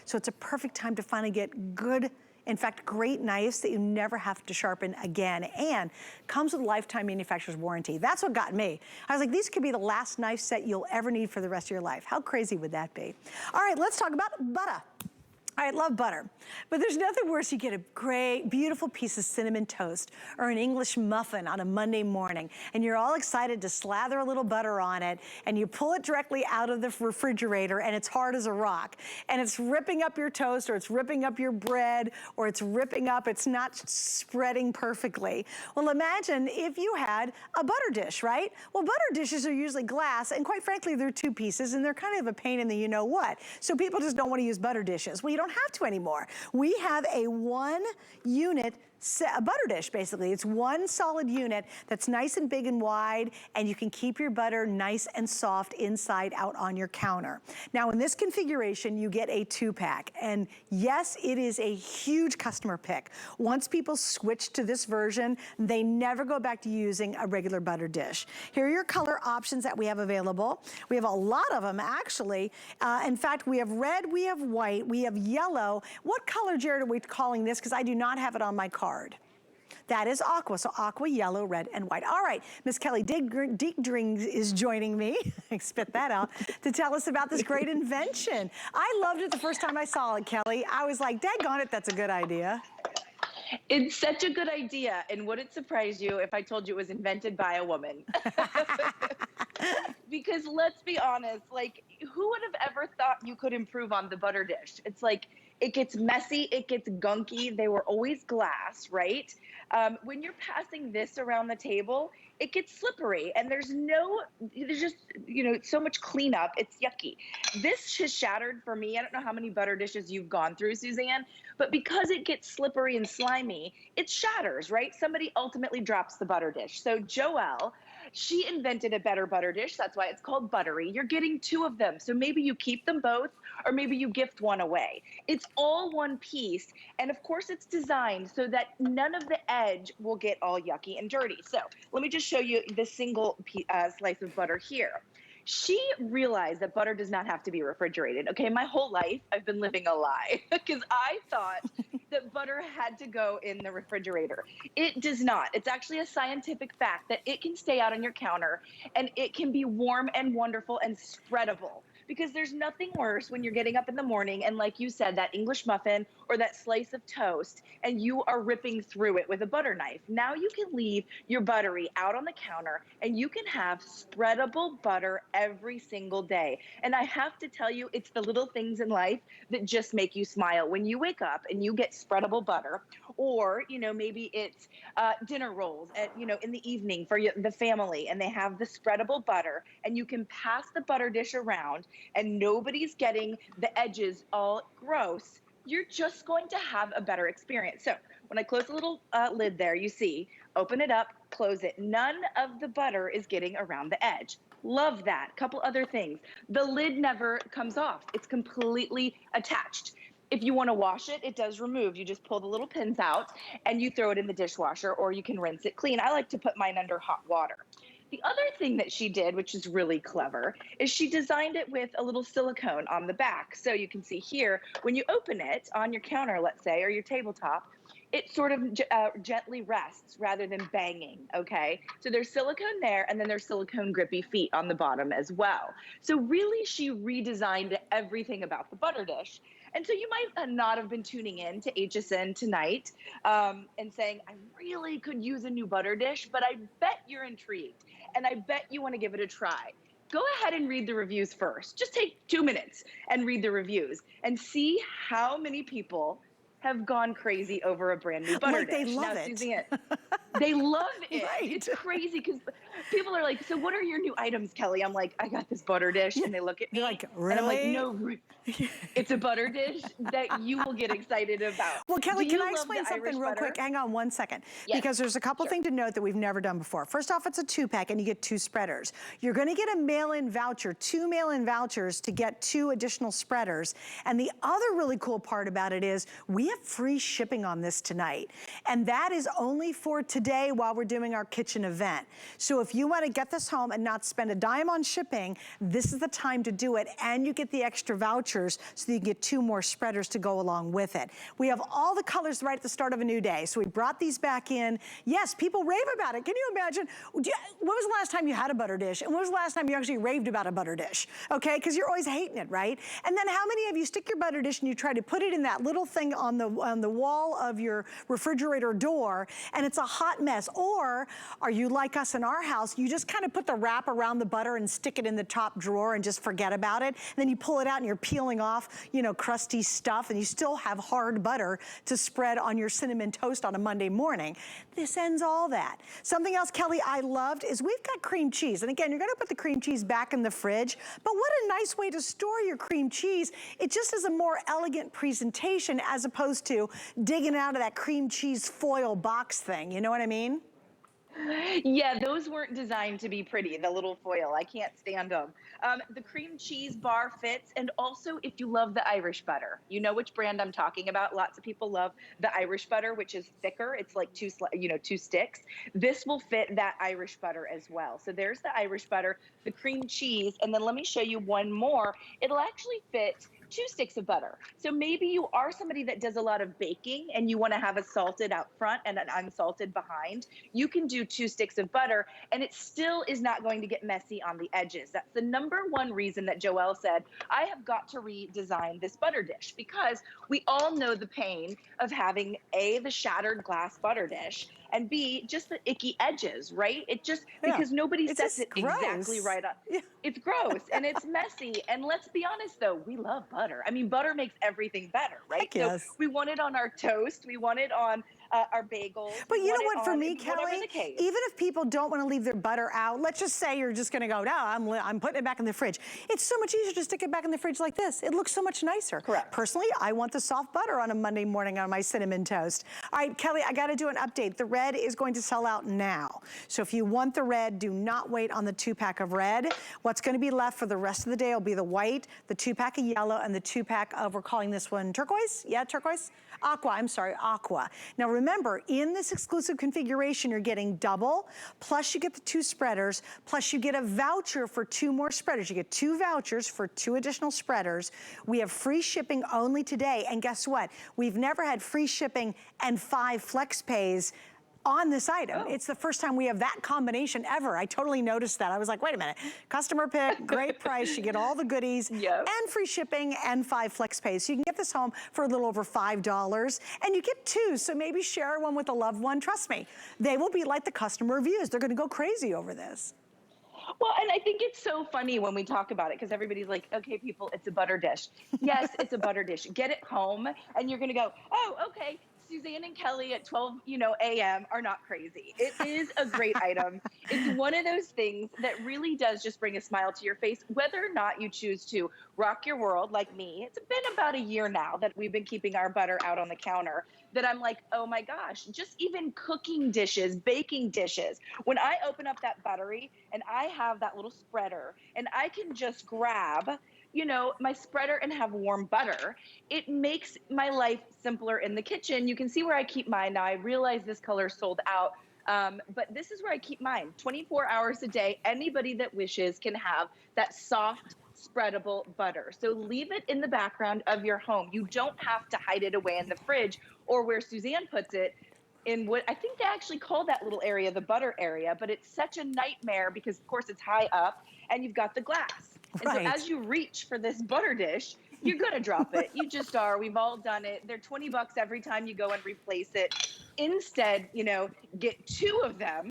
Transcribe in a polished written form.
So it's a perfect time to finally get good, in fact, great knives that you never have to sharpen again, and comes with a lifetime manufacturer's warranty. That's what got me. I was like, these could be the last knife set you'll ever need for the rest of your life. How crazy would that be? All right, let's talk about butter. I love butter, but there's nothing worse. You get a great, beautiful piece of cinnamon toast or an English muffin on a Monday morning, and you're all excited to slather a little butter on it, and you pull it directly out of the refrigerator, and it's hard as a rock, and it's ripping up your toast, or it's ripping up your bread, or it's ripping up, it's not spreading perfectly. Well, imagine if you had a butter dish, right? Well, butter dishes are usually glass, and quite frankly, they're two pieces, and they're kind of a pain in the you-know-what. So people just don't want to use butter dishes. Well, you don't have to anymore. We have a one unit a butter dish, basically. It's one solid unit that's nice and big and wide, and you can keep your butter nice and soft inside out on your counter. Now, in this configuration, you get a 2-pack, and yes, it is a huge customer pick. Once people switch to this version, they never go back to using a regular butter dish. Here are your color options that we have available. We have a lot of them, actually. In fact, we have red, we have white, we have yellow. What color, Jared, are we calling this? Because I do not have it on my card. That is aqua, so aqua, yellow, red, and white. All right, Miss Kelly Diegdring is joining me, I spit that out, to tell us about this great invention. I loved it the first time I saw it, Kelly. I was like, daggone it, that's a good idea. It's such a good idea, and would it surprise you if I told you it was invented by a woman? Because let's be honest, like, who would have ever thought you could improve on the butter dish? It's like, it gets messy, it gets gunky. They were always glass, right? When you're passing this around the table, it gets slippery, and there's just, you know, so much cleanup. It's yucky. This has shattered for me. I don't know how many butter dishes you've gone through, Suzanne, but because it gets slippery and slimy, it shatters, right? Somebody ultimately drops the butter dish. So Joelle, she invented a better butter dish. That's why it's called Butterie. You're getting two of them. So maybe you keep them both, or maybe you gift one away. It's all one piece. And of course it's designed so that none of the edge will get all yucky and dirty. So let me just show you the single slice of butter here. She realized that butter does not have to be refrigerated. Okay, my whole life I've been living a lie because I thought that butter had to go in the refrigerator. It does not. It's actually a scientific fact that it can stay out on your counter, and it can be warm and wonderful and spreadable. Because there's nothing worse when you're getting up in the morning and, like you said, that English muffin or that slice of toast, and you are ripping through it with a butter knife. Now you can leave your Butterie out on the counter, and you can have spreadable butter every single day. And I have to tell you, it's the little things in life that just make you smile. When you wake up and you get spreadable butter, or, you know, maybe it's dinner rolls at, you know, in the evening for the family, and they have the spreadable butter, and you can pass the butter dish around, and nobody's getting the edges all gross, you're just going to have a better experience. So when I close the little lid there, you see, open it up, close it. None of the butter is getting around the edge. Love that. Couple other things. The lid never comes off. It's completely attached. If you want to wash it, it does remove. You just pull the little pins out and you throw it in the dishwasher, or you can rinse it clean. I like to put mine under hot water. The other thing that she did, which is really clever, is she designed it with a little silicone on the back. So you can see here, when you open it on your counter, let's say, or your tabletop, it sort of gently rests rather than banging, okay? So there's silicone there, and then there's silicone grippy feet on the bottom as well. So really, she redesigned everything about the butter dish. And so you might not have been tuning in to HSN tonight and saying, I really could use a new butter dish, but I bet you're intrigued, and I bet you want to give it a try. Go ahead and read the reviews first. Just take 2 minutes and read the reviews and see how many people have gone crazy over a brand new butter dish. They love now, it. Suzanne, they love it. Right. It's crazy because people are like, so what are your new items, Kelly? I'm like, I got this butter dish. Yeah. And they look at me. You're like, really? And I'm like, no, it's a butter dish that you will get excited about. Well, Kelly, can I explain something real quick? Hang on 1 second. Yes. Because there's a couple things to note that we've never done before. First off, it's a 2-pack, and you get 2 spreaders. You're going to get a mail-in voucher, 2 mail-in vouchers to get 2 additional spreaders. And the other really cool part about it is we have free shipping on this tonight. And that is only for today. today while we're doing our kitchen event. So if you want to get this home and not spend a dime on shipping, this is the time to do it. And you get the extra vouchers so you can get 2 more spreaders to go along with it. We have all the colors right at the start of a new day. So we brought these back in. Yes, people rave about it. Can you imagine? When was the last time you had a butter dish? And when was the last time you actually raved about a butter dish? Okay, because you're always hating it, right? And then how many of you stick your butter dish and you try to put it in that little thing on the wall of your refrigerator door and it's a hot mess? Or are you like us in our house, you just kind of put the wrap around the butter and stick it in the top drawer and just forget about it. And then you pull it out and you're peeling off, you know, crusty stuff, and you still have hard butter to spread on your cinnamon toast on a Monday morning. This ends all that. Something else, Kelly, I loved is we've got cream cheese. And again, you're gonna put the cream cheese back in the fridge, but what a nice way to store your cream cheese. It just is a more elegant presentation as opposed to digging out of that cream cheese foil box thing. You know what I mean? Yeah, those weren't designed to be pretty, the little foil. I can't stand them. The cream cheese bar fits, and also if you love the Irish butter, you know which brand I'm talking about. Lots of people love the Irish butter, which is thicker. It's like 2 sticks. This will fit that Irish butter as well. So there's the Irish butter, the cream cheese, and then let me show you one more. It'll actually fit 2 sticks of butter. So maybe you are somebody that does a lot of baking and you want to have a salted out front and an unsalted behind. You can do 2 sticks of butter and it still is not going to get messy on the edges. That's the #1 reason that Joelle said, I have got to redesign this butter dish, because we all know the pain of having A, the shattered glass butter dish, and B, just the icky edges, right? It just, because nobody sets it exactly right up. Yeah. It's gross and it's messy. And let's be honest though, we love butter. I mean, butter makes everything better, right? Heck yes. So we want it on our toast. We want it on our bagels. But you know what, for me, Kelly, even if people don't want to leave their butter out, let's just say you're just going to go, no, I'm putting it back in the fridge. It's so much easier to stick it back in the fridge like this. It looks so much nicer. Correct. Personally, I want the soft butter on a Monday morning on my cinnamon toast. All right, Kelly, I got to do an update. The red is going to sell out now. So if you want the red, do not wait on the 2-pack of red. What's going to be left for the rest of the day will be the white, the 2-pack of yellow, and the 2-pack of, we're calling this one turquoise? Yeah, turquoise? Aqua, I'm sorry, aqua. Now remember, in this exclusive configuration, you're getting double, plus you get the 2 spreaders, plus you get a voucher for 2 more spreaders. You get 2 vouchers for 2 additional spreaders. We have free shipping only today, and guess what? We've never had free shipping and 5 flex pays on this item. It's the first time we have that combination ever. I totally noticed that. I was like, wait a minute, customer pick, great price, you get all the goodies, and free shipping and 5 flex pays. So you can get this home for a little over $5, and you get 2, so maybe share one with a loved one. Trust me, they will be like the customer reviews. They're gonna go crazy over this. Well, and I think it's so funny when we talk about it, because everybody's like, okay, people, it's a butter dish. Yes, it's a butter dish. Get it home, and you're gonna go, oh, okay, Suzanne and Kelly at 12, a.m. are not crazy. It is a great item. It's one of those things that really does just bring a smile to your face, whether or not you choose to rock your world like me. It's been about a year now that we've been keeping our butter out on the counter, that I'm like, oh my gosh, just even cooking dishes, baking dishes. When I open up that Butterie and I have that little spreader and I can just grab my spreader and have warm butter, it makes my life simpler in the kitchen. You can see where I keep mine. Now I realize this color sold out, but this is where I keep mine. 24 hours a day, anybody that wishes can have that soft, spreadable butter. So leave it in the background of your home. You don't have to hide it away in the fridge, or where Suzanne puts it, in what I think they actually call that little area the butter area, but it's such a nightmare because of course it's high up and you've got the glass. Right. And so as you reach for this butter dish, you're gonna drop it. You just are. We've all done it. They're 20 bucks every time you go and replace it. Instead, get 2 of them